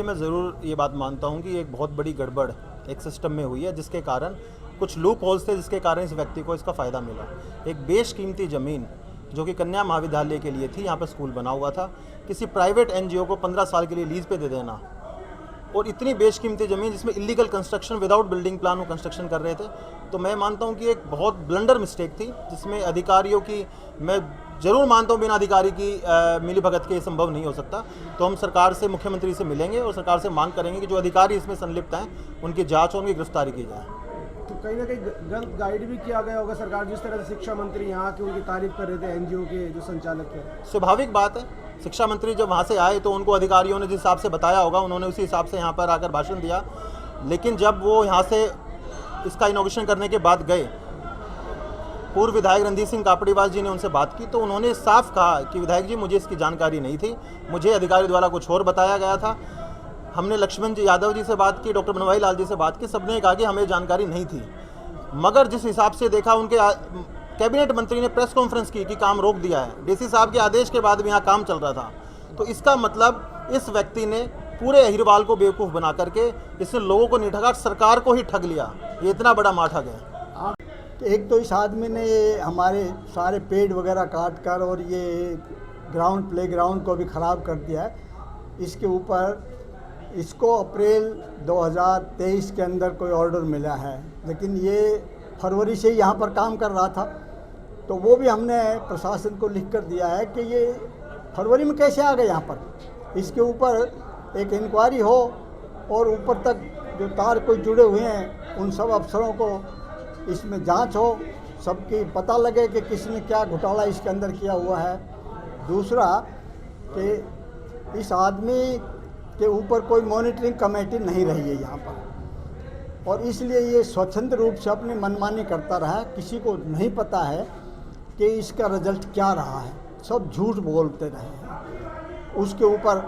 मैं ज़रूर ये बात मानता हूँ कि एक बहुत बड़ी गड़बड़ एक सिस्टम में हुई है, जिसके कारण कुछ लूप होल्स थे, जिसके कारण इस व्यक्ति को इसका फ़ायदा मिला। एक बेशकीमती ज़मीन जो कि कन्या महाविद्यालय के लिए थी, यहाँ पर स्कूल बना हुआ था, किसी प्राइवेट एनजीओ को 15 साल के लिए लीज़ पे दे देना, और इतनी बेशकीमती ज़मीन जिसमें illegal construction without building plan वो कंस्ट्रक्शन कर रहे थे। तो मैं मानता हूँ कि एक बहुत ब्लंडर मिस्टेक थी, जिसमें अधिकारियों की, मैं ज़रूर मानता हूँ बिना अधिकारी की मिलीभगत के संभव नहीं हो सकता। तो हम सरकार से, मुख्यमंत्री से मिलेंगे और सरकार से मांग करेंगे कि जो अधिकारी इसमें संलिप्त हैं उनकी जाँच और उनकी गिरफ्तारी की जाए। तो कहीं ना कहीं गलत गाइड भी किया गया होगा सरकार, जिस तरह से शिक्षा मंत्री यहाँ के उनकी तारीफ कर रहे थे एनजीओ के जो संचालक थे। स्वाभाविक बात है, शिक्षा मंत्री जब वहाँ से आए तो उनको अधिकारियों ने जिस हिसाब से बताया होगा, उन्होंने उसी हिसाब से यहाँ पर आकर भाषण दिया। लेकिन जब वो यहाँ से इसका इनॉग्रेशन करने के बाद गए, पूर्व विधायक रणधीर सिंह कापड़ीवाल जी ने उनसे बात की तो उन्होंने साफ कहा कि विधायक जी, मुझे इसकी जानकारी नहीं थी, मुझे अधिकारी द्वारा कुछ और बताया गया था। हमने लक्ष्मण जी यादव जी से बात की, डॉक्टर बनवारी लाल जी से बात की, सबने कहा कि हमें जानकारी नहीं थी। मगर जिस हिसाब से देखा, उनके कैबिनेट मंत्री ने प्रेस कॉन्फ्रेंस की कि काम रोक दिया है, डीसी साहब के आदेश के बाद भी यहाँ काम चल रहा था। तो इसका मतलब इस व्यक्ति ने पूरे अहिरवाल को बेवकूफ़ बना करके इसने लोगों को नहीं ठगा, सरकार को ही ठग लिया। ये इतना बड़ा माठग है। एक तो इस आदमी ने ये हमारे सारे पेड़ वगैरह काट कर और ये ग्राउंड, प्ले ग्राउंड को भी ख़राब कर दिया है। इसके ऊपर इसको अप्रैल 2023 के अंदर कोई ऑर्डर मिला है, लेकिन ये फरवरी से ही यहाँ पर काम कर रहा था। तो वो भी हमने प्रशासन को लिख कर दिया है कि ये फरवरी में कैसे आ गए यहाँ पर। इसके ऊपर एक इंक्वायरी हो और ऊपर तक जो तार कोई जुड़े हुए हैं उन सब अफसरों को इसमें जांच हो, सबकी पता लगे कि किसने क्या घोटाला इसके अंदर किया हुआ है। दूसरा कि इस आदमी के ऊपर कोई मॉनिटरिंग कमेटी नहीं रही है यहाँ पर, और इसलिए ये स्वतंत्र रूप से अपनी मनमानी करता रहा। किसी को नहीं पता है कि इसका रिजल्ट क्या रहा है, सब झूठ बोलते रहे हैं। उसके ऊपर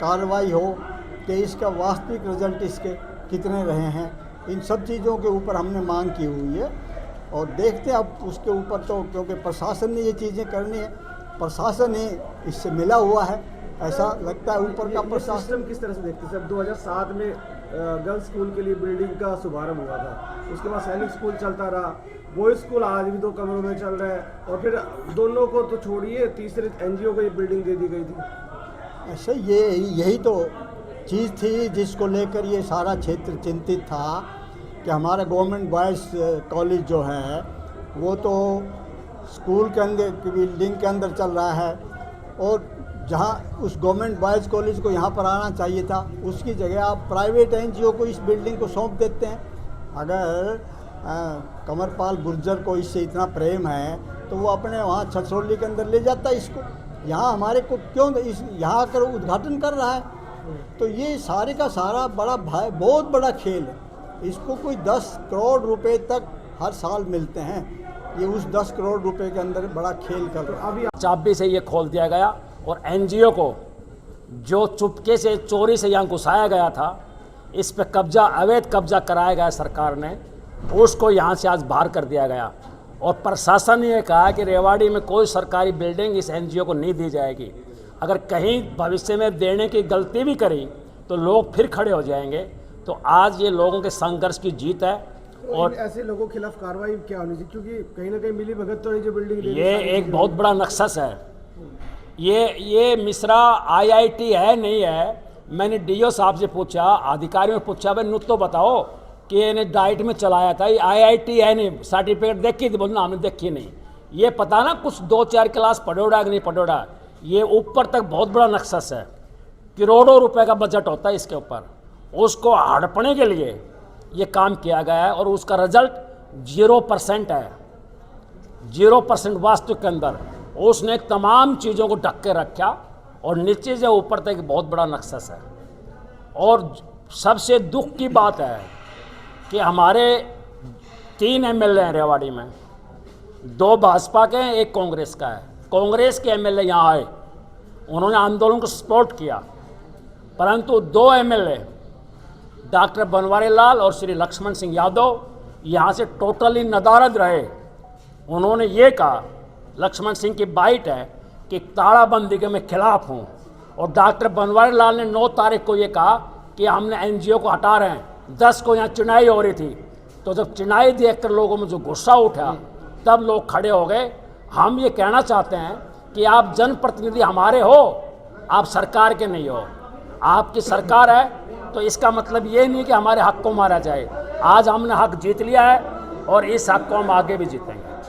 कार्रवाई हो कि इसका वास्तविक रिजल्ट इसके कितने रहे हैं, इन सब चीज़ों के ऊपर हमने मांग की हुई है। और देखते हैं अब उसके ऊपर, तो क्योंकि प्रशासन ने ये चीज़ें करनी है, प्रशासन ही इससे मिला हुआ है, ऐसा लगता है ऊपर का प्रशासन। सिस्टम किस तरह से देखते हैं? जब 2007 में गर्ल्स स्कूल के लिए बिल्डिंग का शुभारंभ हुआ था, उसके बाद सैनिक स्कूल चलता रहा, बॉयज़ स्कूल आज भी 2 कमरों में चल रहा है, और फिर दोनों को तो छोड़िए, तीसरे एनजीओ को ये बिल्डिंग दे दी गई थी। ऐसे यही तो चीज़ थी जिसको लेकर ये सारा क्षेत्र चिंतित था कि हमारा गवर्नमेंट बॉयज़ कॉलेज जो है वो तो स्कूल के अंदर की बिल्डिंग के अंदर चल रहा है, और जहाँ उस गवर्नमेंट बॉयज़ कॉलेज को यहाँ पर आना चाहिए था, उसकी जगह आप प्राइवेट एनजीओ को इस बिल्डिंग को सौंप देते हैं। अगर कमरपाल गुर्जर को इससे इतना प्रेम है तो वो अपने वहाँ छछरौली के अंदर ले जाता है इसको, यहाँ हमारे को क्यों यहाँ आकर उद्घाटन कर रहा है। तो ये सारे का सारा बहुत बड़ा खेल है। इसको कोई 10 करोड़ रुपए तक हर साल मिलते हैं, ये उस 10 करोड़ रुपए के अंदर बड़ा खेल कर रहा है। अभी चाबी से ये खोल दिया गया, और एनजीओ को जो चुपके से चोरी से यहाँ घुसाया गया था, इस पे कब्जा, अवैध कब्जा कराया गया सरकार ने, उसको यहाँ से आज बाहर कर दिया गया। और प्रशासन ने कहा कि रेवाड़ी में कोई सरकारी बिल्डिंग इस एनजीओ को नहीं दी जाएगी। अगर कहीं भविष्य में देने की गलती भी करी तो लोग फिर खड़े हो जाएंगे। तो आज ये लोगों के संघर्ष की जीत है। और ऐसे लोगों के खिलाफ कार्रवाई क्या होनी चाहिए, क्योंकि कहीं ना कहीं मिली भगत तो नहीं जो बिल्डिंग ये एक बहुत बड़ा नक्सस है। ये मिश्रा आईआईटी है नहीं है? मैंने डीओ साहब से पूछा, अधिकारियों ने पूछा, भाई नुत तो बताओ कि इन्हें डाइट में चलाया था, ये आईआईटी है नहीं, सर्टिफिकेट देखी थी? बोलना हमने देखी नहीं। ये पता ना कुछ 2-4 क्लास पढ़ोड़ा कि नहीं पढ़ोड़ा। ये ऊपर तक बहुत बड़ा नक्सस है, करोड़ों रुपए का बजट होता है इसके ऊपर। उसको हड़पने के लिए ये काम किया गया है, और उसका रिजल्ट 0% है, 0% वास्तविक के अंदर। उसने तमाम चीज़ों को ढक के रखा, और नीचे से ऊपर तक बहुत बड़ा नक्सस है। और सबसे दुख की बात है कि हमारे 3 एमएलए हैं रेवाड़ी में, 2 भाजपा के हैं, 1 कांग्रेस का है। कांग्रेस के एमएलए यहाँ आए, उन्होंने आंदोलन को सपोर्ट किया, परंतु 2 एमएलए डॉक्टर बनवारी लाल और श्री लक्ष्मण सिंह यादव यहाँ से टोटली नदारद रहे। उन्होंने ये कहा, लक्ष्मण सिंह की बाइट है कि तालाबंदी के मैं खिलाफ हूँ, और डॉक्टर बनवारी लाल ने 9 तारीख को ये कहा कि हमने एनजीओ को हटा रहे हैं, 10 को यहाँ चुनाई हो रही थी, तो जब चुनाई देखकर लोगों में जो गुस्सा उठा तब लोग खड़े हो गए। हम ये कहना चाहते हैं कि आप जनप्रतिनिधि हमारे हो, आप सरकार के नहीं हो। आपकी सरकार है तो इसका मतलब ये नहीं कि हमारे हक को मारा जाए। आज हमने हक जीत लिया है और इस हक को हम आगे भी जीतेंगे।